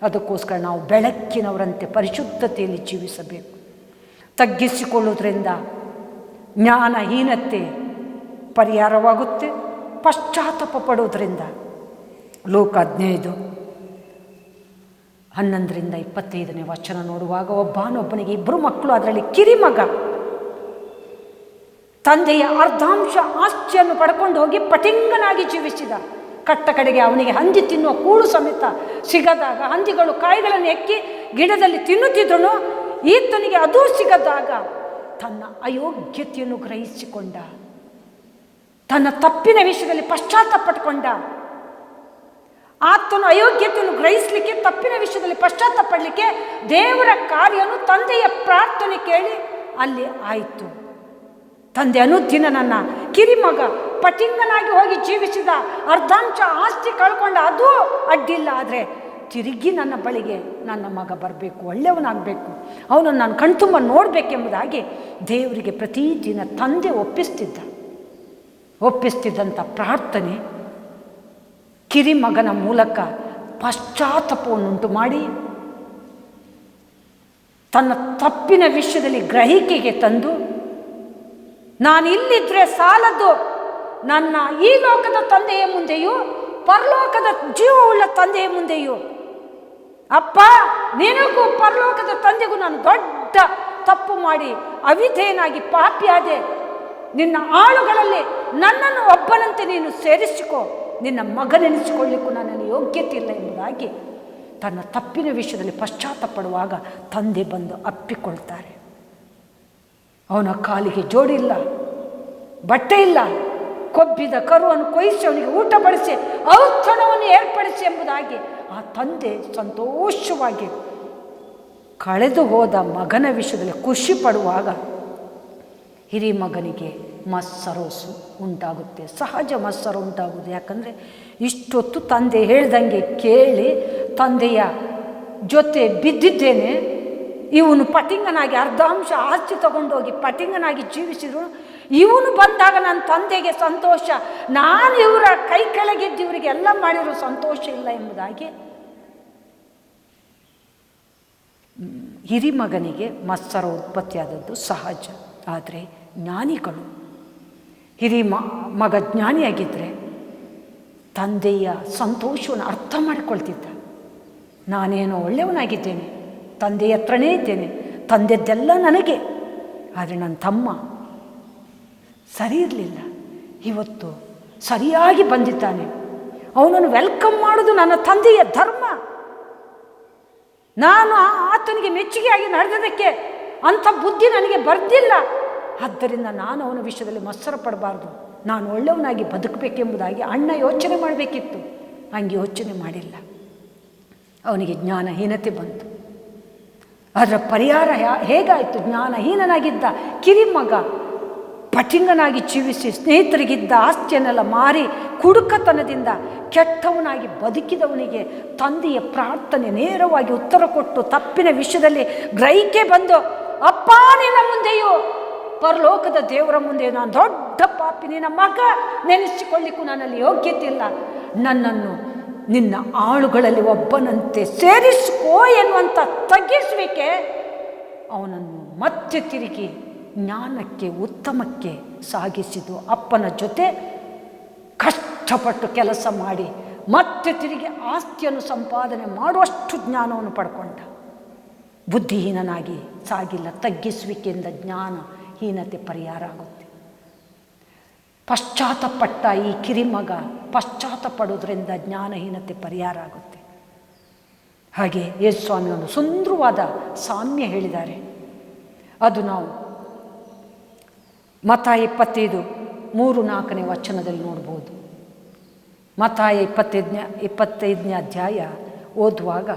ಅದಕ್ಕೋಸ್ಕರ ನಾವು ಬೆಳಕಿನವರಂತೆ ಪರಿಶುದ್ಧತೆಯಲ್ಲಿ ಜೀವಿಸಬೇಕು. ತಗ್ಗಿಸಿಕೊಳ್ಳುವುದರಿಂದ ಜ್ಞಾನಹೀನತೆ ಪರಿಹಾರವಾಗುತ್ತೆ. ಪಶ್ಚಾತ್ತಾಪ ಪಡುವುದರಿಂದ ಲೋಕ 15:11-25 ವಚನ ನೋಡುವಾಗ, ಒಬ್ಬನಿಗೆ 2 ಮಕ್ಕಳು, ಅದರಲ್ಲಿ ಕಿರಿಮಗ ತಂದೆಯ ಅರ್ಧಾಂಶ ಆಸ್ತಿಯನ್ನು ಪಡ್ಕೊಂಡು ಹೋಗಿ ಪಟಿಂಗನಾಗಿ ಜೀವಿಸಿದ. ಕಟ್ಟ ಕಡೆಗೆ ಅವನಿಗೆ ಹಂದಿ ತಿನ್ನುವ ಕೂಳು ಸಮೇತ ಸಿಗದಾಗ, ಹಂದಿಗಳು ಕಾಯಿಗಳನ್ನು ಎಕ್ಕಿ ಗಿಡದಲ್ಲಿ ತಿನ್ನುತ್ತಿದ್ದನು. ಈತನಿಗೆ ಅದೂ ಸಿಗದಾಗ ತನ್ನ ಅಯೋಗ್ಯತೆಯನ್ನು ಗ್ರಹಿಸಿಕೊಂಡ, ತನ್ನ ತಪ್ಪಿನ ವಿಷಯದಲ್ಲಿ ಪಶ್ಚಾತ್ತಾಪ ಪಟ್ಕೊಂಡ. ಆತನು ಅಯೋಗ್ಯತೆಯನ್ನು ಗ್ರಹಿಸಲಿಕ್ಕೆ, ತಪ್ಪಿನ ವಿಷಯದಲ್ಲಿ ಪಶ್ಚಾತ್ತಾಪ ಪಡಲಿಕ್ಕೆ ದೇವರ ಕಾರ್ಯನು ತಂದೆಯ ಪ್ರಾರ್ಥನೆ ಕೇಳಿ ಅಲ್ಲಿ ಆಯಿತು. ತಂದೆ ಅನುದಿನ ನನ್ನ ಕಿರಿಮಗ ಪಟಿಂಗನಾಗಿ ಹೋಗಿ ಜೀವಿಸಿದ, ಅರ್ಧಾಂಶ ಆಸ್ತಿ ಕಳ್ಕೊಂಡ, ಅದೂ ಅಡ್ಡಿಲ್ಲ, ಆದರೆ ತಿರುಗಿ ನನ್ನ ಬಳಿಗೆ ನನ್ನ ಮಗ ಬರಬೇಕು, ಒಳ್ಳೆಯವನಾಗಬೇಕು, ಅವನನ್ನು ನಾನು ಕಣ್ತುಂಬ ನೋಡಬೇಕೆಂಬುದಾಗಿ ದೇವರಿಗೆ ಪ್ರತಿದಿನ ತಂದೆ ಒಪ್ಪಿಸ್ತಿದ್ದಂಥ ಪ್ರಾರ್ಥನೆ ಕಿರಿಮಗನ ಮೂಲಕ ಪಶ್ಚಾತ್ತಾಪವನ್ನುಂಟು ಮಾಡಿ ತನ್ನ ತಪ್ಪಿನ ವಿಷಯದಲ್ಲಿ ಗ್ರಹಿಕೆಗೆ ತಂದು, ನಾನು ಇಲ್ಲಿದ್ದರೆ ಸಾಲದು, ನನ್ನ ಈ ಲೋಕದ ತಂದೆಯ ಮುಂದೆಯೂ ಪರಲೋಕದ ಜೀವವುಳ್ಳ ತಂದೆಯ ಮುಂದೆಯೂ, ಅಪ್ಪ ನಿನಗೂ ಪರಲೋಕದ ತಂದೆಗೂ ನಾನು ದೊಡ್ಡ ತಪ್ಪು ಮಾಡಿ ಅವಿಧೇಯನಾಗಿ ಪಾಪಿಯಾದೆ, ನಿನ್ನ ಆಳುಗಳಲ್ಲಿ ನನ್ನನ್ನು ಒಬ್ಬನಂತೆ ನೀನು ಸೇರಿಸಿಕೋ, ನಿನ್ನ ಮಗನೆನಿಸಿಕೊಳ್ಳಿಕ್ಕೂ ನನ್ನಲ್ಲಿ ಯೋಗ್ಯತೆ ಇಲ್ಲ ಎಂಬುದಾಗಿ ತನ್ನ ತಪ್ಪಿನ ವಿಷಯದಲ್ಲಿ ಪಶ್ಚಾತ್ತಾಪ ಪಡುವಾಗ ತಂದೆ ಬಂದು ಅಪ್ಪಿಕೊಳ್ತಾರೆ. ಅವನ ಕಾಲಿಗೆ ಜೋಡಿ ಇಲ್ಲ, ಬಟ್ಟೆ ಇಲ್ಲ, ಕೊಬ್ಬಿದ ಕರುವನ್ನು ಕೊಯ್ಸಿ ಅವನಿಗೆ ಊಟ ಬಡಿಸಿ ಔತಣವನ್ನು ಏರ್ಪಡಿಸಿ ಎಂಬುದಾಗಿ ಆ ತಂದೆ ಸಂತೋಷವಾಗಿ ಕಳೆದು ಹೋದ ಮಗನ ವಿಷಯದಲ್ಲಿ ಖುಷಿ ಪಡುವಾಗ ಹಿರಿ ಮಗನಿಗೆ ಮತ್ಸರೋಸು ಉಂಟಾಗುತ್ತೆ. ಸಹಜ ಮತ್ಸರ ಉಂಟಾಗುವುದು. ಯಾಕಂದರೆ ಇಷ್ಟೊತ್ತು ತಂದೆ ಹೇಳ್ದಂಗೆ ಕೇಳಿ ತಂದೆಯ ಜೊತೆ ಬಿದ್ದಿದ್ದೇನೆ, ಇವನು ಪಟಿಂಗನಾಗಿ ಅರ್ಧಾಂಶ ಆಸ್ತಿ ತಗೊಂಡೋಗಿ ಪಟಿಂಗನಾಗಿ ಜೀವಿಸಿದ್ರು, ಇವನು ಬಂದಾಗ ನನ್ನ ತಂದೆಗೆ ಸಂತೋಷ, ನಾನು ಇವರ ಕೈ ಕೆಳಗಿದ್ದು ಇವರಿಗೆ ಎಲ್ಲ ಮಾಡಿರೋ ಸಂತೋಷ ಇಲ್ಲ ಎಂಬುದಾಗಿ ಹಿರಿಮಗನಿಗೆ ಮತ್ಸರ ಉತ್ಪತ್ತಿಯಾದದ್ದು ಸಹಜ. ಆದರೆ ಜ್ಞಾನಿಗಳು, ಮಗ ಜ್ಞಾನಿಯಾಗಿದ್ದರೆ ತಂದೆಯ ಸಂತೋಷವನ್ನು ಅರ್ಥ ಮಾಡಿಕೊಳ್ತಿದ್ದ. ನಾನೇನೋ ಒಳ್ಳೆಯವನಾಗಿದ್ದೇನೆ, ತಂದೆಯ ಹತ್ರನೇ ಇದ್ದೇನೆ, ತಂದೆದ್ದೆಲ್ಲ ನನಗೆ, ಆದರೆ ನನ್ನ ತಮ್ಮ ಸರಿ ಇರಲಿಲ್ಲ, ಇವತ್ತು ಸರಿಯಾಗಿ ಬಂದಿದ್ದಾನೆ, ಅವನನ್ನು ವೆಲ್ಕಮ್ ಮಾಡೋದು ನನ್ನ ತಂದೆಯ ಧರ್ಮ, ನಾನು ಆತನಿಗೆ ಮೆಚ್ಚುಗೆಯಾಗಿ ನಡೆದದಕ್ಕೆ ಅಂಥ ಬುದ್ಧಿ ನನಗೆ ಬರ್ದಿಲ್ಲ, ಆದ್ದರಿಂದ ನಾನು ಅವನ ವಿಷಯದಲ್ಲಿ ಮತ್ಸರ ಪಡಬಾರ್ದು, ನಾನು ಒಳ್ಳೆಯವನಾಗಿ ಬದುಕಬೇಕೆಂಬುದಾಗಿ ಅಣ್ಣ ಯೋಚನೆ ಮಾಡಬೇಕಿತ್ತು. ಹಂಗೆ ಯೋಚನೆ ಮಾಡಿಲ್ಲ, ಅವನಿಗೆ ಜ್ಞಾನಹೀನತೆ ಬಂತು. ಅದರ ಪರಿಹಾರ ಹೇಗಾಯಿತು? ಜ್ಞಾನಹೀನನಾಗಿದ್ದ ಕಿರಿಮಗ ಪಟಿಂಗನಾಗಿ ಜೀವಿಸಿ ಸ್ನೇಹಿತರಿಗಿದ್ದ ಆಸ್ತಿಯನ್ನೆಲ್ಲ ಮಾರಿ ಕುಡುಕತನದಿಂದ ಕೆಟ್ಟವನಾಗಿ ಬದುಕಿದವನಿಗೆ ತಂದೆಯ ಪ್ರಾರ್ಥನೆ ನೇರವಾಗಿ ಉತ್ತರ ಕೊಟ್ಟು ತಪ್ಪಿನ ವಿಷಯದಲ್ಲಿ ಗ್ರಹಿಕೆ ಬಂದು, ಅಪ್ಪ ನಿನ್ನ ಮುಂದೆಯೂ ಪರಲೋಕದ ದೇವರ ಮುಂದೆಯೂ ನಾನು ದೊಡ್ಡ ಪಾಪಿ, ನಿನ್ನ ಮಗ ನೆನೆಸಿಕೊಳ್ಳಿಕ್ಕೂ ನನ್ನಲ್ಲಿ ಯೋಗ್ಯತೆ ಇಲ್ಲ, ನನ್ನನ್ನು ನಿನ್ನ ಆಳುಗಳಲ್ಲಿ ಒಬ್ಬನಂತೆ ಸೇರಿಸಿಕೋ ಎನ್ನುವಂಥ ತಗ್ಗಿಸುವಿಕೆ ಅವನನ್ನು ಮತ್ತೆ ತಿರುಗಿ ಜ್ಞಾನಕ್ಕೆ ಉತ್ತಮಕ್ಕೆ ಸಾಗಿಸಿದ್ದು. ಅಪ್ಪನ ಜೊತೆ ಕಷ್ಟಪಟ್ಟು ಕೆಲಸ ಮಾಡಿ ಮತ್ತೆ ತಿರುಗಿ ಆಸ್ತಿಯನ್ನು ಸಂಪಾದನೆ ಮಾಡುವಷ್ಟು ಜ್ಞಾನವನ್ನು ಪಡ್ಕೊಂಡ. ಬುದ್ಧಿಹೀನನಾಗಿ ಸಾಗಿಲ್ಲ. ತಗ್ಗಿಸುವಿಕೆಯಿಂದ ಜ್ಞಾನಹೀನತೆ ಪರಿಹಾರ ಆಗುತ್ತೆ. ಪಶ್ಚಾತ್ತಪಟ್ಟ ಈ ಕಿರಿಮಗ ಪಶ್ಚಾತ್ತಪಡೋದ್ರಿಂದ ಜ್ಞಾನಹೀನತೆ ಪರಿಹಾರ ಆಗುತ್ತೆ. ಹಾಗೆ ಯೇಸು ಸ್ವಾಮಿ ಒಂದು ಸುಂದರವಾದ ಸಾಮ್ಯ ಹೇಳಿದ್ದಾರೆ. ಅದು ನಾವು ಮತ್ತಾಯ 25:3-4 ವಚನದಲ್ಲಿ ನೋಡ್ಬೋದು. ಮತ್ತಾಯ 25ನೇ ಅಧ್ಯಾಯ ಓದುವಾಗ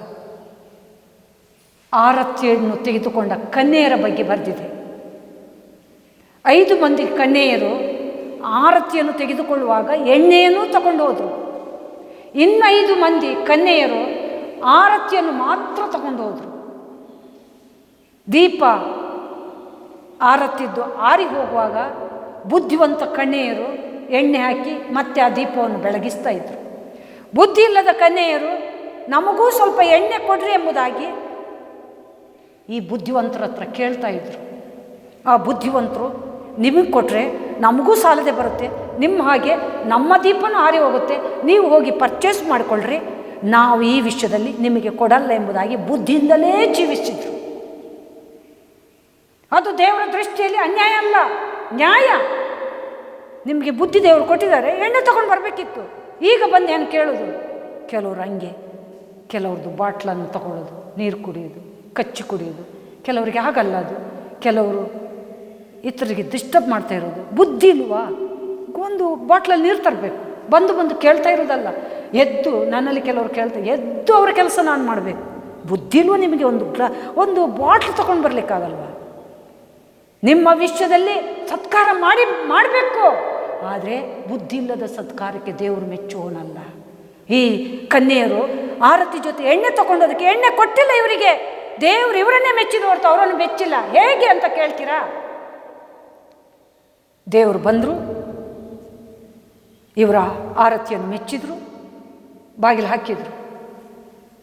ಆರತಿಯನ್ನು ತೆಗೆದುಕೊಂಡ ಕನ್ಯೆಯರ ಬಗ್ಗೆ ಬರೆದಿದೆ. 5 ಮಂದಿ ಕನ್ಯೆಯರು ಆರತಿಯನ್ನು ತೆಗೆದುಕೊಳ್ಳುವಾಗ ಎಣ್ಣೆಯನ್ನು ತಗೊಂಡು ಹೋದರು. ಇನ್ನು 5 ಮಂದಿ ಕನ್ಯೆಯರು ಆರತಿಯನ್ನು ಮಾತ್ರ ತಗೊಂಡು ಹೋದರು. ದೀಪ ಆರತಿದ್ದು ಆರಿ ಹೋಗುವಾಗ ಬುದ್ಧಿವಂತ ಕನ್ಯೆಯರು ಎಣ್ಣೆ ಹಾಕಿ ಮತ್ತೆ ಆ ದೀಪವನ್ನು ಬೆಳಗಿಸ್ತಾ ಇದ್ರು. ಬುದ್ಧಿ ಇಲ್ಲದ ಕನ್ಯೆಯರು ನಮಗೂ ಸ್ವಲ್ಪ ಎಣ್ಣೆ ಕೊಡ್ರಿ ಎಂಬುದಾಗಿ ಈ ಬುದ್ಧಿವಂತರ ಹತ್ರ ಕೇಳ್ತಾ ಇದ್ರು. ಆ ಬುದ್ಧಿವಂತರು ನಿಮಗೆ ಕೊಟ್ಟರೆ ನಮಗೂ ಸಾಲದೆ ಬರುತ್ತೆ, ನಿಮ್ಮ ಹಾಗೆ ನಮ್ಮ ದೀಪನೂ ಆರಿ ಹೋಗುತ್ತೆ, ನೀವು ಹೋಗಿ ಪರ್ಚೇಸ್ ಮಾಡಿಕೊಳ್ಳ್ರಿ, ನಾವು ಈ ವಿಷಯದಲ್ಲಿ ನಿಮಗೆ ಕೊಡಲ್ಲ ಎಂಬುದಾಗಿ ಬುದ್ಧಿಯಿಂದಲೇ ಜೀವಿಸಿದ್ರು. ಅದು ದೇವರ ದೃಷ್ಟಿಯಲ್ಲಿ ಅನ್ಯಾಯ ಅಲ್ಲ, ನ್ಯಾಯ. ನಿಮಗೆ ಬುದ್ಧಿ ದೇವರು ಕೊಟ್ಟಿದ್ದಾರೆ, ಎಣ್ಣೆ ತಗೊಂಡು ಬರಬೇಕಿತ್ತು, ಈಗ ಬಂದು ಏನು ಕೇಳೋದು? ಕೆಲವರು ಹಂಗೆ, ಕೆಲವ್ರದ್ದು ಬಾಟ್ಲನ್ನು ತಗೊಳ್ಳೋದು, ನೀರು ಕುಡಿಯೋದು, ಕಚ್ಚಿ ಕುಡಿಯೋದು. ಕೆಲವರಿಗೆ ಆಗಲ್ಲ ಅದು. ಕೆಲವರು ಇತರಿಗೆ ಡಿಸ್ಟರ್ಬ್ ಮಾಡ್ತಾ ಇರೋದು. ಬುದ್ಧಿ ಇಲ್ವಾ? ಒಂದು ಬಾಟ್ಲಲ್ಲಿ ನೀರು ತರಬೇಕು, ಬಂದು ಕೇಳ್ತಾ ಇರೋದಲ್ಲ. ಎದ್ದು ನನ್ನಲ್ಲಿ ಕೆಲವರು ಎದ್ದು ಅವರ ಕೆಲಸ ನಾನು ಮಾಡಬೇಕು. ಬುದ್ಧಿ ಇಲ್ವ ನಿಮಗೆ? ಒಂದು ಬಾಟ್ಲ್ ತೊಗೊಂಡು ಬರಲಿಕ್ಕಾಗಲ್ವ? ನಿಮ್ಮ ವಿಷಯದಲ್ಲಿ ಸತ್ಕಾರ ಮಾಡಬೇಕು, ಆದರೆ ಬುದ್ಧಿ ಇಲ್ಲದ ಸತ್ಕಾರಕ್ಕೆ ದೇವರು ಮೆಚ್ಚುವನಲ್ಲ. ಈ ಕನ್ಯೆಯರು ಆರತಿ ಜೊತೆ ಎಣ್ಣೆ ತಗೊಂಡೋದಕ್ಕೆ ಎಣ್ಣೆ ಕೊಟ್ಟಿಲ್ಲ ಇವರಿಗೆ. ದೇವರು ಇವರನ್ನೇ ಮೆಚ್ಚಿದ ಹೊರತು ಅವರನ್ನು ಮೆಚ್ಚಿಲ್ಲ. ಹೇಗೆ ಅಂತ ಕೇಳ್ತೀರಾ? ದೇವರು ಬಂದರು, ಇವರ ಆರತಿಯನ್ನು ಮೆಚ್ಚಿದ್ರು, ಬಾಗಿಲು ಹಾಕಿದ್ರು.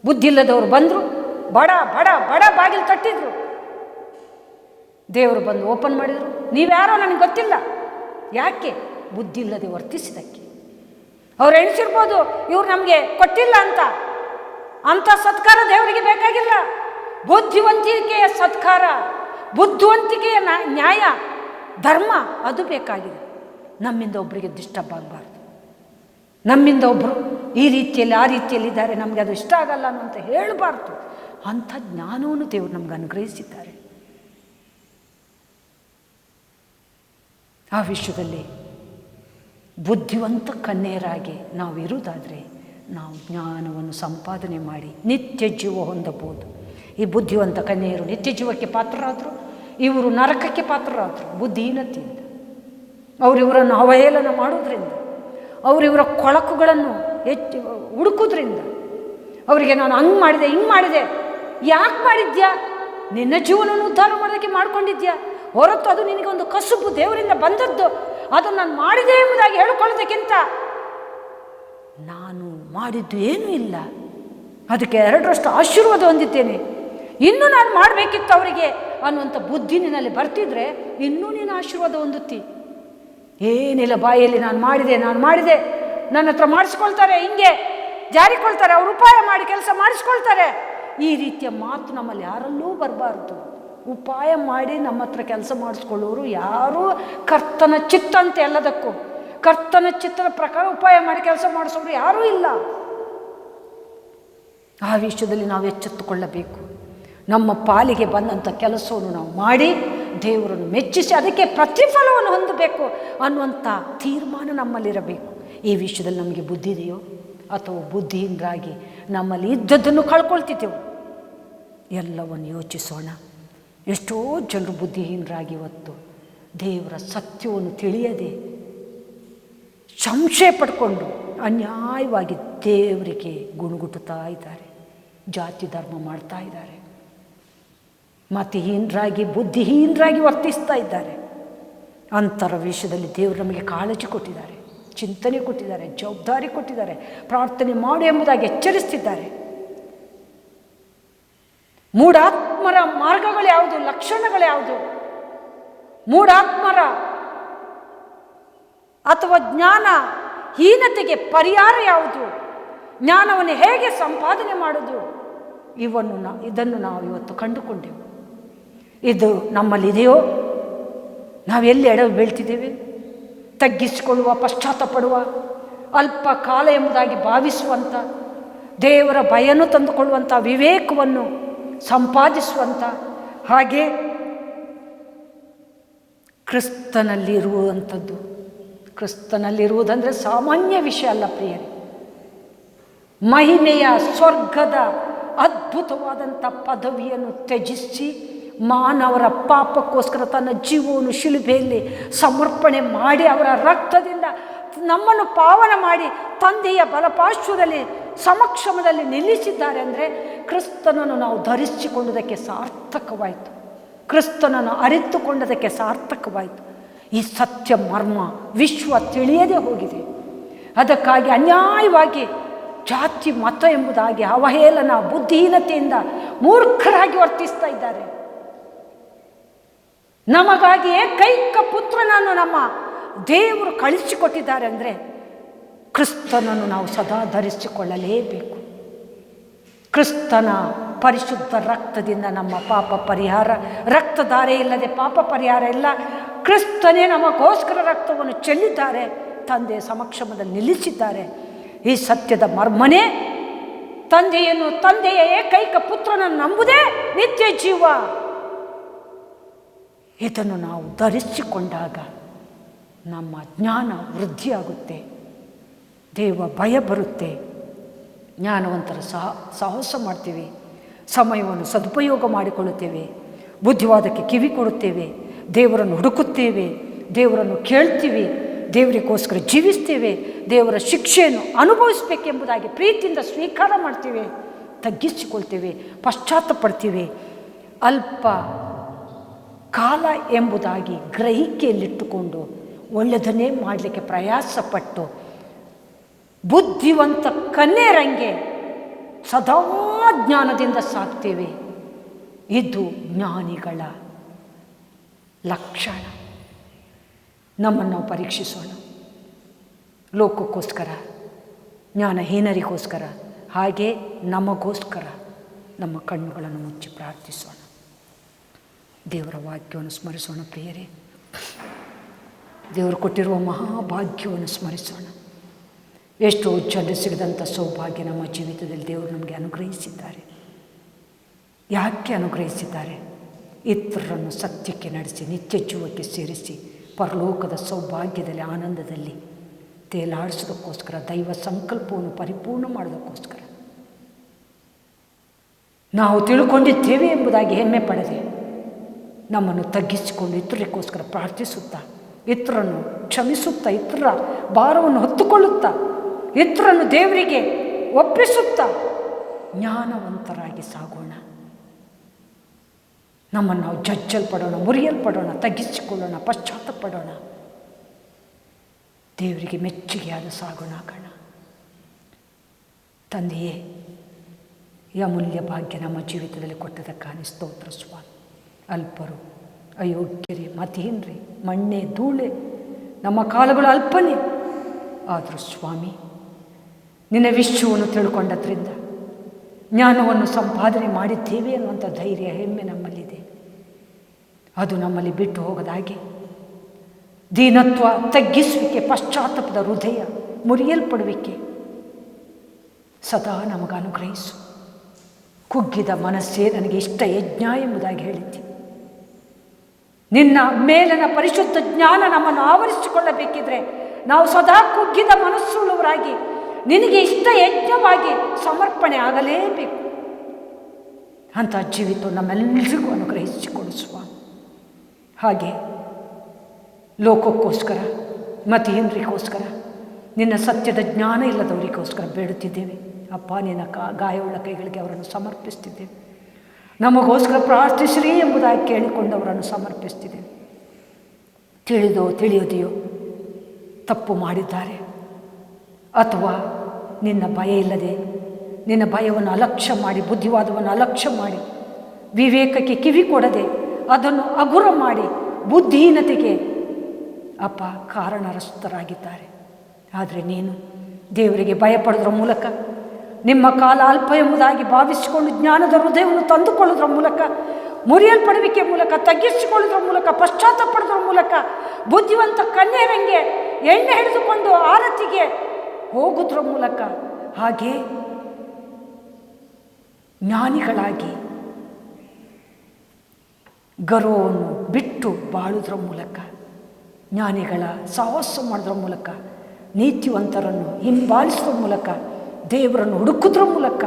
ಬುದ್ಧಿ ಇಲ್ಲದವರು ಬಂದರು, ಬಡ ಬಡ ಬಡ ಬಾಗಿಲು ತಟ್ಟಿದ್ರು. ದೇವರು ಬಂದು ಓಪನ್ ಮಾಡಿದರು. ನೀವ್ಯಾರೋ ನನಗೆ ಗೊತ್ತಿಲ್ಲ. ಯಾಕೆ? ಬುದ್ಧಿ ಇಲ್ಲದೆ ವರ್ತಿಸಿದಕ್ಕೆ. ಅವ್ರು ಎಣಿಸಿರ್ಬೋದು ಇವ್ರು ನಮಗೆ ಕೊಟ್ಟಿಲ್ಲ ಅಂತ ಸತ್ಕಾರ ದೇವರಿಗೆ ಬೇಕಾಗಿಲ್ಲ. ಬುದ್ಧಿವಂತಿಕೆಯ ಸತ್ಕಾರ, ಬುದ್ಧಿವಂತಿಕೆಯ ನ್ಯಾಯ, ಧರ್ಮ ಅದು ಬೇಕಾಗಿದೆ. ನಮ್ಮಿಂದ ಒಬ್ಬರಿಗೆ ಡಿಸ್ಟರ್ಬ್ ಆಗಬಾರ್ದು. ನಮ್ಮಿಂದ ಒಬ್ಬರು ಈ ರೀತಿಯಲ್ಲಿ ಆ ರೀತಿಯಲ್ಲಿದ್ದಾರೆ, ನಮಗೆ ಅದು ಇಷ್ಟ ಆಗಲ್ಲ ಅಂತ ಹೇಳಬಾರ್ದು. ಅಂಥ ಜ್ಞಾನವನ್ನು ದೇವರು ನಮ್ಗೆ ಅನುಗ್ರಹಿಸಿದ್ದಾರೆ. ಆ ವಿಷಯದಲ್ಲಿ ಬುದ್ಧಿವಂತ ಕನ್ಯೆಯರಾಗಿ ನಾವು ಇರುವುದಾದರೆ ನಾವು ಜ್ಞಾನವನ್ನು ಸಂಪಾದನೆ ಮಾಡಿ ನಿತ್ಯ ಜೀವ ಹೊಂದಬಹುದು. ಈ ಬುದ್ಧಿವಂತ ಕನ್ಯೆಯರು ನಿತ್ಯ ಜೀವಕ್ಕೆ ಪಾತ್ರರಾದರು, ಇವರು ನರಕಕ್ಕೆ ಪಾತ್ರರಾದರು. ಬುದ್ಧಿಹೀನತೆಯಿಂದ ಅವರಿವರನ್ನು ಅವಹೇಳನ ಮಾಡೋದ್ರಿಂದ, ಅವರಿವರ ಕೊಳಕುಗಳನ್ನು ಹುಡುಕೋದ್ರಿಂದ, ಅವರಿಗೆ ನಾನು ಹಂಗೆ ಮಾಡಿದೆ ಹಿಂಗೆ ಮಾಡಿದೆ. ಯಾಕೆ ಮಾಡಿದ್ಯಾ? ನಿನ್ನ ಜೀವನವನ್ನು ಉದ್ಧಾರ ಮಾಡೋದಕ್ಕೆ ಮಾಡ್ಕೊಂಡಿದ್ಯಾ ಹೊರತು ಅದು ನಿನಗೊಂದು ಕಸುಬು ದೇವರಿಂದ ಬಂದದ್ದು. ಅದನ್ನು ನಾನು ಮಾಡಿದೆ ಎಂಬುದಾಗಿ ಹೇಳಿಕೊಳ್ಳೋದಕ್ಕಿಂತ ನಾನು ಮಾಡಿದ್ದು ಏನೂ ಇಲ್ಲ, ಅದಕ್ಕೆ 2ರಷ್ಟು ಆಶೀರ್ವಾದ ಹೊಂದಿದ್ದೇನೆ, ಇನ್ನೂ ನಾನು ಮಾಡಬೇಕಿತ್ತು ಅವರಿಗೆ ಅನ್ನುವಂಥ ಬುದ್ಧಿ ನಿನ್ನಲ್ಲಿ ಬರ್ತಿದ್ರೆ ಇನ್ನೂ ನೀನು ಆಶೀರ್ವಾದ ಹೊಂದುತ್ತಿ. ಏನಿಲ್ಲ, ಬಾಯಲ್ಲಿ ನಾನು ಮಾಡಿದೆ ನನ್ನ ಹತ್ರ ಮಾಡಿಸ್ಕೊಳ್ತಾರೆ, ಹಿಂಗೆ ಜಾರಿಕೊಳ್ತಾರೆ, ಅವರು ಉಪಾಯ ಮಾಡಿ ಕೆಲಸ ಮಾಡಿಸ್ಕೊಳ್ತಾರೆ. ಈ ರೀತಿಯ ಮಾತು ನಮ್ಮಲ್ಲಿ ಯಾರಲ್ಲೂ ಬರಬಾರ್ದು. ಉಪಾಯ ಮಾಡಿ ನಮ್ಮ ಹತ್ರ ಕೆಲಸ ಮಾಡಿಸ್ಕೊಳ್ಳೋರು ಯಾರೂ ಕರ್ತನ ಚಿತ್ತಂತೆ ಎಲ್ಲದಕ್ಕೂ ಕರ್ತನ ಚಿತ್ತದ ಪ್ರಕಾರ ಉಪಾಯ ಮಾಡಿ ಕೆಲಸ ಮಾಡಿಸೋರು ಯಾರೂ ಇಲ್ಲ. ಆ ವಿಷಯದಲ್ಲಿ ನಾವು ಎಚ್ಚೆತ್ತುಕೊಳ್ಳಬೇಕು. ನಮ್ಮ ಪಾಲಿಗೆ ಬಂದಂಥ ಕೆಲಸವನ್ನು ನಾವು ಮಾಡಿ ದೇವರನ್ನು ಮೆಚ್ಚಿಸಿ ಅದಕ್ಕೆ ಪ್ರತಿಫಲವನ್ನು ಹೊಂದಬೇಕು ಅನ್ನುವಂಥ ತೀರ್ಮಾನ ನಮ್ಮಲ್ಲಿರಬೇಕು. ಈ ವಿಷಯದಲ್ಲಿ ನಮಗೆ ಬುದ್ಧಿ ಇದೆಯೋ ಅಥವಾ ಬುದ್ಧಿಯಿಂದಾಗಿ ನಮ್ಮಲ್ಲಿ ಇದ್ದದ್ದನ್ನು ಕಳ್ಕೊಳ್ತಿದ್ದೆವು? ಎಲ್ಲವನ್ನು ಯೋಚಿಸೋಣ. ಎಷ್ಟೋ ಜನರು ಬುದ್ಧಿಹೀನರಾಗಿ ಇವತ್ತು ದೇವರ ಸತ್ಯವನ್ನು ತಿಳಿಯದೆ ಸಂಶಯ ಪಡ್ಕೊಂಡು ಅನ್ಯಾಯವಾಗಿ ದೇವರಿಗೆ ಗುಣಗುಟ್ಟುತ್ತಾ ಇದ್ದಾರೆ, ಜಾತಿ ಧರ್ಮ ಮಾಡ್ತಾ ಇದ್ದಾರೆ, ಮತಿಹೀನರಾಗಿ ಬುದ್ಧಿಹೀನರಾಗಿ ವರ್ತಿಸ್ತಾ ಇದ್ದಾರೆ. ಅಂತರ ವಿಷಯದಲ್ಲಿ ದೇವರು ನಮಗೆ ಕಾಳಜಿ ಕೊಟ್ಟಿದ್ದಾರೆ, ಚಿಂತನೆ ಕೊಟ್ಟಿದ್ದಾರೆ, ಜವಾಬ್ದಾರಿ ಕೊಟ್ಟಿದ್ದಾರೆ, ಪ್ರಾರ್ಥನೆ ಮಾಡು ಎಂಬುದಾಗಿ ಎಚ್ಚರಿಸ್ತಿದ್ದಾರೆ. ಮೂಢಾತ್ಮರ ಮಾರ್ಗಗಳು ಯಾವುದು, ಲಕ್ಷಣಗಳು ಯಾವುದು? ಮೂಢಾತ್ಮರ ಅಥವಾ ಜ್ಞಾನ ಹೀನತೆಗೆ ಪರಿಹಾರ ಯಾವುದು? ಜ್ಞಾನವನ್ನು ಹೇಗೆ ಸಂಪಾದನೆ ಮಾಡೋದು? ಇದನ್ನು ನಾವು ಇವತ್ತು ಕಂಡುಕೊಂಡೆವು. ಇದು ನಮ್ಮಲ್ಲಿದೆಯೋ? ನಾವು ಎಲ್ಲಿ ಎಡವು ಬೀಳ್ತಿದ್ದೇವೆ? ತಗ್ಗಿಸಿಕೊಳ್ಳುವ, ಪಶ್ಚಾತ್ತಪಡುವ, ಅಲ್ಪ ಕಾಲ ಎಂಬುದಾಗಿ ಭಾವಿಸುವಂಥ, ದೇವರ ಭಯನೂ ತಂದುಕೊಳ್ಳುವಂಥ ವಿವೇಕವನ್ನು ಸಂಪಾದಿಸುವಂಥ, ಹಾಗೆ ಕ್ರಿಸ್ತನಲ್ಲಿರುವಂಥದ್ದು. ಕ್ರಿಸ್ತನಲ್ಲಿರುವುದಂದರೆ ಸಾಮಾನ್ಯ ವಿಷಯ ಅಲ್ಲ ಪ್ರಿಯರೇ. ಮಹಿಮೆಯ ಸ್ವರ್ಗದ ಅದ್ಭುತವಾದಂಥ ಪದವಿಯನ್ನು ತ್ಯಜಿಸಿ ಮಾನವರ ಪಾಪಕ್ಕೋಸ್ಕರ ತನ್ನ ಜೀವವನ್ನು ಶಿಲುಬೆಯಲ್ಲಿ ಸಮರ್ಪಣೆ ಮಾಡಿ ಅವರ ರಕ್ತದಿಂದ ನಮ್ಮನ್ನು ಪಾವನ ಮಾಡಿ ತಂದೆಯ ಬಲಪಾರ್ಶ್ವದಲ್ಲಿ ಸಮಕ್ಷಮದಲ್ಲಿ ನಿಲ್ಲಿಸಿದ್ದಾರೆ. ಅಂದರೆ ಕ್ರಿಸ್ತನನ್ನು ನಾವು ಧರಿಸಿಕೊಳ್ಳುವುದಕ್ಕೆ ಸಾರ್ಥಕವಾಯಿತು, ಕ್ರಿಸ್ತನನ್ನು ಅರಿತುಕೊಂಡದಕ್ಕೆ ಸಾರ್ಥಕವಾಯಿತು. ಈ ಸತ್ಯ ಮರ್ಮ ವಿಶ್ವ ತಿಳಿಯದೇ ಹೋಗಿದೆ. ಅದಕ್ಕಾಗಿ ಅನ್ಯಾಯವಾಗಿ ಜಾತಿ ಮತ ಎಂಬುದಾಗಿ ಅವಹೇಳನ ಬುದ್ಧಿಹೀನತೆಯಿಂದ ಮೂರ್ಖರಾಗಿ ವರ್ತಿಸ್ತಾ ಇದ್ದಾರೆ. ನಮಗಾಗಿ ಏಕೈಕ ಪುತ್ರನನ್ನು ನಮ್ಮ ದೇವರು ಕಳಿಸಿಕೊಟ್ಟಿದ್ದಾರೆ. ಅಂದರೆ ಕ್ರಿಸ್ತನನ್ನು ನಾವು ಸದಾ ಧರಿಸಿಕೊಳ್ಳಲೇಬೇಕು. ಕ್ರಿಸ್ತನ ಪರಿಶುದ್ಧ ರಕ್ತದಿಂದ ನಮ್ಮ ಪಾಪ ಪರಿಹಾರ. ರಕ್ತಧಾರೆ ಇಲ್ಲದೆ ಪಾಪ ಪರಿಹಾರ ಇಲ್ಲ. ಕ್ರಿಸ್ತನೇ ನಮಗೋಸ್ಕರ ರಕ್ತವನ್ನು ಚೆಲ್ಲಿದ್ದಾರೆ, ತಂದೆಯ ಸಮಕ್ಷಮದಲ್ಲಿ ನಿಲ್ಲಿಸಿದ್ದಾರೆ. ಈ ಸತ್ಯದ ಮರ್ಮನೇ ತಂದೆಯ ಏಕೈಕ ಪುತ್ರನನ್ನು ನಂಬುದೇ ನಿತ್ಯ ಜೀವ. ಇದನ್ನು ನಾವು ಧರಿಸಿಕೊಂಡಾಗ ನಮ್ಮ ಜ್ಞಾನ ವೃದ್ಧಿಯಾಗುತ್ತೆ, ದೇವ ಭಯ ಬರುತ್ತೆ, ಜ್ಞಾನವಂತರ ಸಾಹಸ ಮಾಡ್ತೀವಿ, ಸಮಯವನ್ನು ಸದುಪಯೋಗ ಮಾಡಿಕೊಳ್ಳುತ್ತೇವೆ, ಬುದ್ಧಿವಾದಕ್ಕೆ ಕಿವಿ ಕೊಡುತ್ತೇವೆ, ದೇವರನ್ನು ಹುಡುಕುತ್ತೇವೆ, ದೇವರನ್ನು ಕೇಳ್ತೀವಿ, ದೇವರಿಗೋಸ್ಕರ ಜೀವಿಸ್ತೇವೆ, ದೇವರ ಶಿಕ್ಷೆಯನ್ನು ಅನುಭವಿಸಬೇಕೆಂಬುದಾಗಿ ಪ್ರೀತಿಯಿಂದ ಸ್ವೀಕಾರ ಮಾಡ್ತೇವೆ, ತಗ್ಗಿಸಿಕೊಳ್ತೇವೆ, ಪಶ್ಚಾತ್ತಪಡ್ತೀವಿ. ಅಲ್ಪ ಕಾಲ ಎಂಬುದಾಗಿ ಗ್ರಹಿಕೆಯಲ್ಲಿಟ್ಟುಕೊಂಡು ಒಳ್ಳೆಯದನ್ನೇ ಮಾಡಲಿಕ್ಕೆ ಪ್ರಯಾಸಪಟ್ಟು ಬುದ್ಧಿವಂತ ಕನ್ಯರಂಗೆ ಸದಾ ಜ್ಞಾನದಿಂದ ಸಾಕ್ತೇವೆ. ಇದು ಜ್ಞಾನಿಗಳ ಲಕ್ಷಣ. ನಮ್ಮನ್ನು ನಾವು ಪರೀಕ್ಷಿಸೋಣ. ಲೋಕಕ್ಕೋಸ್ಕರ, ಜ್ಞಾನಹೀನರಿಗೋಸ್ಕರ, ಹಾಗೆ ನಮಗೋಸ್ಕರ ನಮ್ಮ ಕಣ್ಣುಗಳನ್ನು ಮುಚ್ಚಿ ಪ್ರಾರ್ಥಿಸೋಣ. ದೇವರ ವಾಕ್ಯವನ್ನು ಸ್ಮರಿಸೋಣ. ಪ್ರಿಯರೇ, ದೇವರು ಕೊಟ್ಟಿರುವ ಮಹಾಭಾಗ್ಯವನ್ನು ಸ್ಮರಿಸೋಣ. ಎಷ್ಟೋ ಜನ ಸಿಗದಂಥ ಸೌಭಾಗ್ಯ ನಮ್ಮ ಜೀವಿತದಲ್ಲಿ ದೇವರು ನಮಗೆ ಅನುಗ್ರಹಿಸಿದ್ದಾರೆ. ಯಾಕೆ ಅನುಗ್ರಹಿಸಿದ್ದಾರೆ? ಇತರರನ್ನು ಸತ್ಯಕ್ಕೆ ನಡೆಸಿ ನಿತ್ಯ ಜೀವಕ್ಕೆ ಸೇರಿಸಿ ಪರಲೋಕದ ಸೌಭಾಗ್ಯದಲ್ಲಿ ಆನಂದದಲ್ಲಿ ತೇಲಾಡಿಸೋದಕ್ಕೋಸ್ಕರ, ದೈವ ಸಂಕಲ್ಪವನ್ನು ಪರಿಪೂರ್ಣ ಮಾಡೋದಕ್ಕೋಸ್ಕರ. ನಾವು ತಿಳ್ಕೊಂಡಿದ್ದೇವೆ ಎಂಬುದಾಗಿ ಹೆಮ್ಮೆ ಪಡೆದೆ ನಮ್ಮನ್ನು ತಗ್ಗಿಸಿಕೊಂಡು ಇತರರಿಗೋಸ್ಕರ ಪ್ರಾರ್ಥಿಸುತ್ತಾ, ಇತರನ್ನು ಕ್ಷಮಿಸುತ್ತಾ, ಇತರ ಭಾರವನ್ನು ಹೊತ್ತುಕೊಳ್ಳುತ್ತಾ, ಇತರನ್ನು ದೇವರಿಗೆ ಒಪ್ಪಿಸುತ್ತಾ ಜ್ಞಾನವಂತರಾಗಿ ಸಾಗೋಣ. ನಮ್ಮನ್ನು ನಾವು ಜಜ್ಜಲ್ಪಡೋಣ, ಮುರಿಯಲ್ಪಡೋಣ, ತಗ್ಗಿಸಿಕೊಳ್ಳೋಣ, ಪಶ್ಚಾತ್ತಪಡೋಣ, ದೇವರಿಗೆ ಮೆಚ್ಚುಗೆಯಾದ ಸಾಗೋಣ. ತಂದೆಯೇ, ಈ ಅಮೂಲ್ಯ ಭಾಗ್ಯ ನಮ್ಮ ಜೀವಿತದಲ್ಲಿ ಕೊಟ್ಟದಕ್ಕಾಗಿ ಸ್ತೋತ್ರ ಸ್ವಾಮಿ. ಅಲ್ಪರು, ಅಯೋಗ್ಯರೇ, ಮತಿಹೀನರೇ, ಮಣ್ಣೆ ಧೂಳೆ, ನಮ್ಮ ಕಾಲಗಳು ಅಲ್ಪನೇ. ಆದರೂ ಸ್ವಾಮಿ, ನಿನ್ನ ವಿಶ್ವವನ್ನು ತಿಳ್ಕೊಂಡದ್ರಿಂದ, ಜ್ಞಾನವನ್ನು ಸಂಪಾದನೆ ಮಾಡಿದ್ದೇವೆ ಅನ್ನುವಂಥ ಧೈರ್ಯ, ಹೆಮ್ಮೆ ನಮ್ಮಲ್ಲಿದೆ. ಅದು ನಮ್ಮಲ್ಲಿ ಬಿಟ್ಟು ಹೋಗದಾಗೆ ದೀನತ್ವ, ತಗ್ಗಿಸುವಿಕೆ, ಪಶ್ಚಾತ್ತಾಪದ ಹೃದಯ, ಮುರಿಯಲ್ಪಡುವಿಕೆ ಸದಾ ನಮಗೆ ಅನುಗ್ರಹಿಸು. ಕುಗ್ಗಿದ ಮನಸ್ಸೇ ನನಗೆ ಇಷ್ಟ ಯಜ್ಞ ಎಂಬುದಾಗಿ ಹೇಳಿದ್ದೆ. ನಿನ್ನ ಮೇಲಿನ ಪರಿಶುದ್ಧ ಜ್ಞಾನ ನಮ್ಮನ್ನು ಆವರಿಸಿಕೊಳ್ಳಬೇಕಿದ್ರೆ ನಾವು ಸದಾ ಕುಗ್ಗಿದ ಮನಸ್ಸುಳ್ಳವರಾಗಿ ನಿನಗೆ ಇಷ್ಟ ಯಜ್ಞವಾಗಿ ಸಮರ್ಪಣೆ ಆಗಲೇಬೇಕು. ಅಂಥ ಜೀವಿತ ನಮ್ಮೆಲ್ಲರಿಗೂ ಅನುಗ್ರಹಿಸಿಕೊಡಿಸುವ ಹಾಗೆ ಲೋಕಕ್ಕೋಸ್ಕರ, ಮತಿಹೀನರಿಗೋಸ್ಕರ, ನಿನ್ನ ಸತ್ಯದ ಜ್ಞಾನ ಇಲ್ಲದವರಿಗೋಸ್ಕರ ಬೇಡುತ್ತಿದ್ದೇವೆ. ಅಪ್ಪ, ನಿನ್ನ ಗಾಯವುಳ್ಳ ಕೈಗಳಿಗೆ ಅವರನ್ನು ಸಮರ್ಪಿಸ್ತಿದ್ದೇವೆ. ನಮಗೋಸ್ಕರ ಪ್ರಾರ್ಥಿಸ್ರಿ ಎಂಬುದಾಗಿ ಕೇಳಿಕೊಂಡವರನ್ನು ಸಮರ್ಪಿಸ್ತಿದ್ದೇವೆ. ತಿಳಿದೋ ತಿಳಿಯೋದೆಯೋ ತಪ್ಪು ಮಾಡಿದ್ದಾರೆ, ಅಥವಾ ನಿನ್ನ ಭಯ ಇಲ್ಲದೆ, ನಿನ್ನ ಭಯವನ್ನು ಅಲಕ್ಷ್ಯ ಮಾಡಿ, ಬುದ್ಧಿವಾದವನ್ನು ಅಲಕ್ಷ್ಯ ಮಾಡಿ, ವಿವೇಕಕ್ಕೆ ಕಿವಿ ಕೊಡದೆ ಅದನ್ನು ಹಗುರ ಮಾಡಿ ಬುದ್ಧಿಹೀನತೆಗೆ ಅಪ್ಪ ಕಾರಣರಸ್ಥರಾಗಿದ್ದಾರೆ. ಆದರೆ ನೀನು ದೇವರಿಗೆ ಭಯಪಡೋದ್ರ ಮೂಲಕ, ನಿಮ್ಮ ಕಾಲ ಅಲ್ಪ ಎಂಬುದಾಗಿ ಭಾವಿಸಿಕೊಂಡು ಜ್ಞಾನದ ಹೃದಯವನ್ನು ತಂದುಕೊಳ್ಳೋದ್ರ ಮೂಲಕ, ಮುರಿಯಲ್ಪಡುವಿಕೆ ಮೂಲಕ, ತಗ್ಗಿಸಿಕೊಳ್ಳೋದ್ರ ಮೂಲಕ, ಪಶ್ಚಾತ್ತಾಪಡೋದ್ರ ಮೂಲಕ, ಬುದ್ಧಿವಂತ ಕನ್ಯರಂಗೆ ಎಣ್ಣೆ ಹಿಡಿದುಕೊಂಡು ಆರತಿಗೆ ಹೋಗುವುದ್ರ ಮೂಲಕ, ಹಾಗೆ ಜ್ಞಾನಿಗಳಾಗಿ ಗರ್ವವನ್ನು ಬಿಟ್ಟು ಬಾಳುವುದರ ಮೂಲಕ, ಜ್ಞಾನಿಗಳ ಸಾಹಸ ಮಾಡೋದ್ರ ಮೂಲಕ, ನೀತಿವಂತರನ್ನು ಹಿಂಬಾಲಿಸೋದ್ರ ಮೂಲಕ, ದೇವರನ್ನು ಹುಡುಕೋದ್ರ ಮೂಲಕ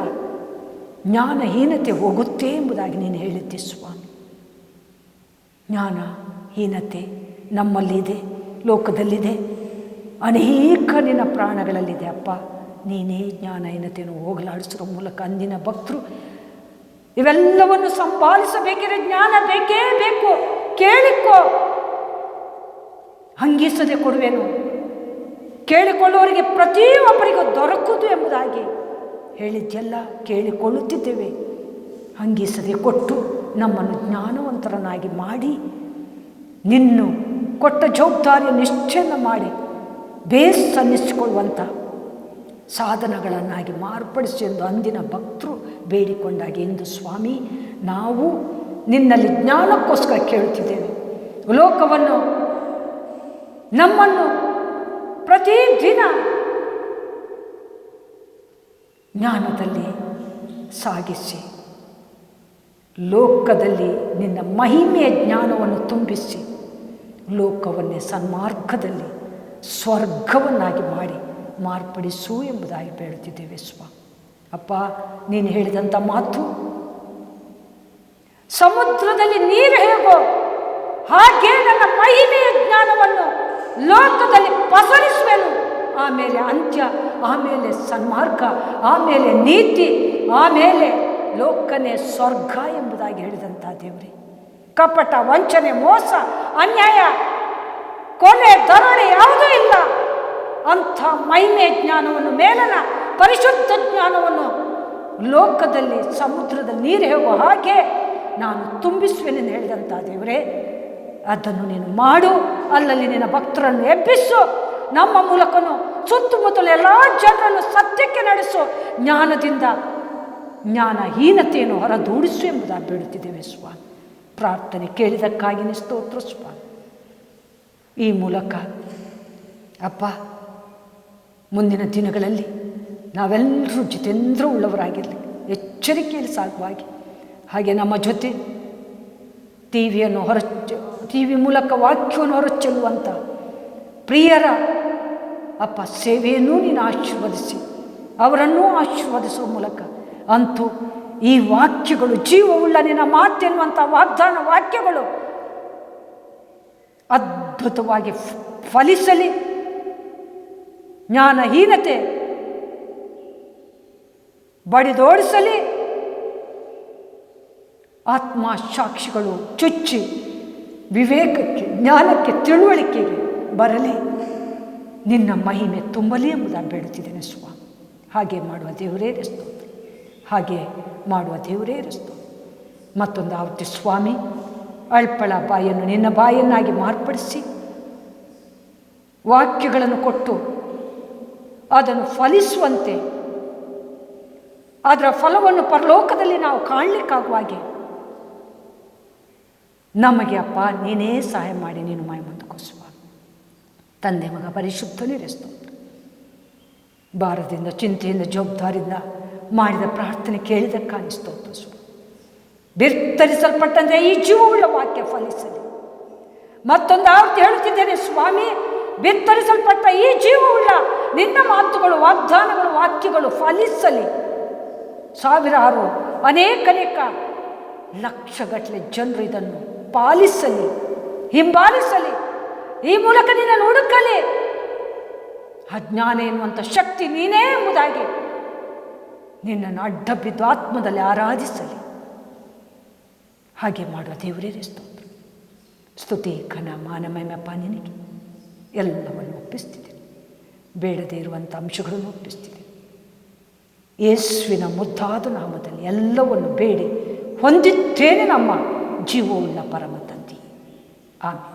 ಜ್ಞಾನಹೀನತೆ ಹೋಗುತ್ತೆ ಎಂಬುದಾಗಿ ನೀನು ಹೇಳಿದ್ದೆ ಸ್ವಾಮಿ. ಜ್ಞಾನಹೀನತೆ ನಮ್ಮಲ್ಲಿದೆ, ಲೋಕದಲ್ಲಿದೆ, ಅನೇಕ ನಿನ್ನ ಪ್ರಾಣಗಳಲ್ಲಿದೆ. ಅಪ್ಪ, ನೀನೇ ಜ್ಞಾನಹೀನತೆಯನ್ನು ಹೋಗಲಾಡಿಸೋದ್ರ ಮೂಲಕ ಅಂದಿನ ಭಕ್ತರು ಇವೆಲ್ಲವನ್ನು ಸಂಭಾಳಿಸಬೇಕಿದ್ರೆ ಜ್ಞಾನ ಬೇಕೇ ಬೇಕು, ಕೇಳಿಕೋ, ಹಂಗಿಸದೆ ಕೊಡುವೆನು, ಕೇಳಿಕೊಳ್ಳುವವರಿಗೆ ಪ್ರತಿಯೊಬ್ಬರಿಗೂ ದೊರಕುವುದು ಎಂಬುದಾಗಿ ಹೇಳಿದ್ದೆಲ್ಲ ಕೇಳಿಕೊಳ್ಳುತ್ತಿದ್ದೇವೆ. ಅಂಗೀಸದೆ ಕೊಟ್ಟು ನಮ್ಮನ್ನು ಜ್ಞಾನವಂತರನ್ನಾಗಿ ಮಾಡಿ, ನಿನ್ನ ಕೊಟ್ಟ ಜವಾಬ್ದಾರಿಯ ನಿಷ್ಠೆಯನ್ನು ಮಾಡಿ ಬೇಸನ್ನಿಸಿಕೊಳ್ಳುವಂಥ ಸಾಧನಗಳನ್ನಾಗಿ ಮಾರ್ಪಡಿಸಿ ಎಂದು ಅಂದಿನ ಭಕ್ತರು ಬೇಡಿಕೊಂಡಾಗ ಇಂದು ಸ್ವಾಮಿ ನಾವು ನಿನ್ನಲ್ಲಿ ಜ್ಞಾನಕ್ಕೋಸ್ಕರ ಕೇಳುತ್ತಿದ್ದೇವೆ. ಲೋಕವನ್ನು ನಮ್ಮನ್ನು ಪ್ರತಿದಿನ ಜ್ಞಾನದಲ್ಲಿ ಸಾಗಿಸಿ, ಲೋಕದಲ್ಲಿ ನಿನ್ನ ಮಹಿಮೆಯ ಜ್ಞಾನವನ್ನು ತುಂಬಿಸಿ, ಲೋಕವನ್ನೇ ಸನ್ಮಾರ್ಗದಲ್ಲಿ ಸ್ವರ್ಗವನ್ನಾಗಿ ಮಾಡಿ ಮಾರ್ಪಡಿಸು ಎಂಬುದಾಗಿ ಬೇಡುತ್ತಿದ್ದೇವೆ ಸ್ವಾಮಿ. ಅಪ್ಪ, ನೀನು ಹೇಳಿದಂಥ ಮಾತು, ಸಮುದ್ರದಲ್ಲಿ ನೀರು ಹೇಗೋ ಹಾಗೆ ನನ್ನ ಮಹಿಮೆಯ ಜ್ಞಾನವನ್ನು ಲೋಕದಲ್ಲಿ ಪಸರಿಸುವೆನು. ಆಮೇಲೆ ಅಂತ್ಯ, ಆಮೇಲೆ ಸನ್ಮಾರ್ಗ, ಆಮೇಲೆ ನೀತಿ, ಆಮೇಲೆ ಲೋಕನೇ ಸ್ವರ್ಗ ಎಂಬುದಾಗಿ ಹೇಳಿದಂಥ ದೇವರೇ, ಕಪಟ, ವಂಚನೆ, ಮೋಸ, ಅನ್ಯಾಯ, ಕೊಲೆ, ದರೋಡೆ ಯಾವುದೂ ಇಲ್ಲ. ಅಂಥ ಮಹಿಮೆ ಜ್ಞಾನವನ್ನು, ಮೇಲನ ಪರಿಶುದ್ಧ ಜ್ಞಾನವನ್ನು ಲೋಕದಲ್ಲಿ ಸಮುದ್ರದಲ್ಲಿ ನೀರು ಹೇಗೋ ಹಾಗೆ ನಾನು ತುಂಬಿಸುವೆನೆಂದು ಹೇಳಿದಂಥ ದೇವರೇ, ಅದನ್ನು ನೀನು ಮಾಡು. ಅಲ್ಲಲ್ಲಿ ನಿನ್ನ ಭಕ್ತರನ್ನು ಎಬ್ಬಿಸು. ನಮ್ಮ ಮೂಲಕನು ಸುತ್ತಮುತ್ತಲ ಎಲ್ಲ ಜನರನ್ನು ಸತ್ಯಕ್ಕೆ ನಡೆಸು. ಜ್ಞಾನದಿಂದ ಜ್ಞಾನಹೀನತೆಯನ್ನು ಹೊರದೂಡಿಸು ಎಂಬುದಾಗಿ ಬೇಡುತ್ತಿದ್ದೇವೆ ಸ್ವಾಮಿ. ಪ್ರಾರ್ಥನೆ ಕೇಳಿದಕ್ಕಾಗಿ ಸ್ತೋತ್ರ ಸ್ವಾಮಿ. ಈ ಮೂಲಕ ಅಪ್ಪ, ಮುಂದಿನ ದಿನಗಳಲ್ಲಿ ನಾವೆಲ್ಲರೂ ಜಿತೇಂದ್ರ ಉಳ್ಳವರಾಗಿರಲಿ, ಎಚ್ಚರಿಕೆಯಲ್ಲಿ ಸಾಗುವಾಗಿ. ಹಾಗೆ ನಮ್ಮ ಜೊತೆ ಟಿವಿ ಮೂಲಕ ವಾಕ್ಯವನ್ನು ಹೊರಚೆಲ್ಲುವಂಥ ಪ್ರಿಯರ ಅಪ್ಪ ಸೇವೆಯನ್ನೂ ನೀನು ಆಶೀರ್ವದಿಸಿ, ಅವರನ್ನೂ ಆಶೀರ್ವದಿಸುವ ಮೂಲಕ ಅಂತೂ ಈ ವಾಕ್ಯಗಳು ಜೀವವುಳ್ಳ ನಿನ್ನ ಮಾತೆನ್ನುವಂಥ ವಾಗ್ದಾನ ವಾಕ್ಯಗಳು ಅದ್ಭುತವಾಗಿ ಫಲಿಸಲಿ. ಜ್ಞಾನಹೀನತೆ ಬಡಿದೋಡಿಸಲಿ. ಆತ್ಮಸಾಕ್ಷಿಗಳು ಚುಚ್ಚಿ ವಿವೇಕಕ್ಕೆ, ಜ್ಞಾನಕ್ಕೆ, ತಿಳುವಳಿಕೆಗೆ ಬರಲಿ. ನಿನ್ನ ಮಹಿಮೆ ತುಂಬಲಿ ಎಂಬುದಾಗಿ ಬೇಡುತ್ತಿದ್ದೇನೆ ಸ್ವಾಮಿ. ಹಾಗೆ ಮಾಡುವ ದೇವರೇ ಸ್ತೋತ್ರ, ಹಾಗೆ ಮಾಡುವ ದೇವರೇ ಸ್ತೋತ್ರ. ಮತ್ತೊಂದು ಆವೃತ್ತಿ ಸ್ವಾಮಿ, ಅಳ್ಪಳ ಬಾಯನ್ನು ನಿನ್ನ ಬಾಯನ್ನಾಗಿ ಮಾರ್ಪಡಿಸಿ ವಾಕ್ಯಗಳನ್ನು ಕೊಟ್ಟು ಅದನ್ನು ಫಲಿಸುವಂತೆ, ಅದರ ಫಲವನ್ನು ಪರಲೋಕದಲ್ಲಿ ನಾವು ಕಾಣಲಿಕ್ಕಾಗುವ ಹಾಗೆ ನಮಗೆ ಅಪ್ಪ ನೀನೇ ಸಹಾಯ ಮಾಡಿ ನೀನು ಮೈ ಮುಂದಕ್ಕೂ ಸ್ವಾಮಿ. ತಂದೆ ಮಗ ಪರಿಶುದ್ಧನೇ ಸ್ತೋತ್ರ. ಭಾರದಿಂದ, ಚಿಂತೆಯಿಂದ, ಜವಾಬ್ದಾರಿಯಿಂದ ಮಾಡಿದ ಪ್ರಾರ್ಥನೆ ಕೇಳಿದಕ್ಕಾಗಿ ಸ್ತೋತ್ರ ಸ್ವಾಮಿ. ಬಿತ್ತರಿಸಲ್ಪಟ್ಟಂತೆ ಈ ಜೀವವುಳ್ಳ ವಾಕ್ಯ ಫಲಿಸಲಿ. ಮತ್ತೊಂದು ಆವೃತ್ತಿ ಹೇಳುತ್ತಿದ್ದೇನೆ ಸ್ವಾಮಿ, ಬಿತ್ತರಿಸಲ್ಪಟ್ಟ ಈ ಜೀವವುಳ್ಳ ನಿನ್ನ ಮಾತುಗಳು, ವಾಗ್ದಾನಗಳು, ವಾಕ್ಯಗಳು ಫಲಿಸಲಿ. ಸಾವಿರಾರು, ಅನೇಕ ಲಕ್ಷಗಟ್ಟಲೆ ಜನರು ಇದನ್ನು ಪಾಲಿಸಲಿ, ಹಿಂಬಾಲಿಸಲಿ. ಈ ಮೂಲಕ ನಿನ್ನನ್ನು ಹುಡುಕಲಿ. ಅಜ್ಞಾನ ಎನ್ನುವಂಥ ಶಕ್ತಿ ನೀನೇ ಎಂಬುದಾಗಿ ನಿನ್ನನ್ನು ಅಡ್ಡ ಬಿದ್ದು ಆತ್ಮದಲ್ಲಿ ಆರಾಧಿಸಲಿ. ಹಾಗೆ ಮಾಡುವ ದೇವರೇ ಸ್ತೋತ್ರ. ಸ್ತುತಿ, ಘನ, ಮಾನ, ಮಹಿಮೆಪ್ಪ ನಿನಗೆ ಎಲ್ಲವನ್ನು ಒಪ್ಪಿಸ್ತಿದ್ದೀನಿ. ಬೇಡದೇ ಇರುವಂಥ ಅಂಶಗಳನ್ನು ಒಪ್ಪಿಸ್ತಿದ್ದೀನಿ. ಯೇಸುವಿನ ಮುದ್ದಾದ ನಾಮದಲ್ಲಿ ಎಲ್ಲವನ್ನು ಬೇಡಿ ಹೊಂದಿದ್ದೇನೆ ನಮ್ಮ ಜೀವವುಳ್ಳ ಪರಮ ತಂದೆ. ಆಮೇಲೆ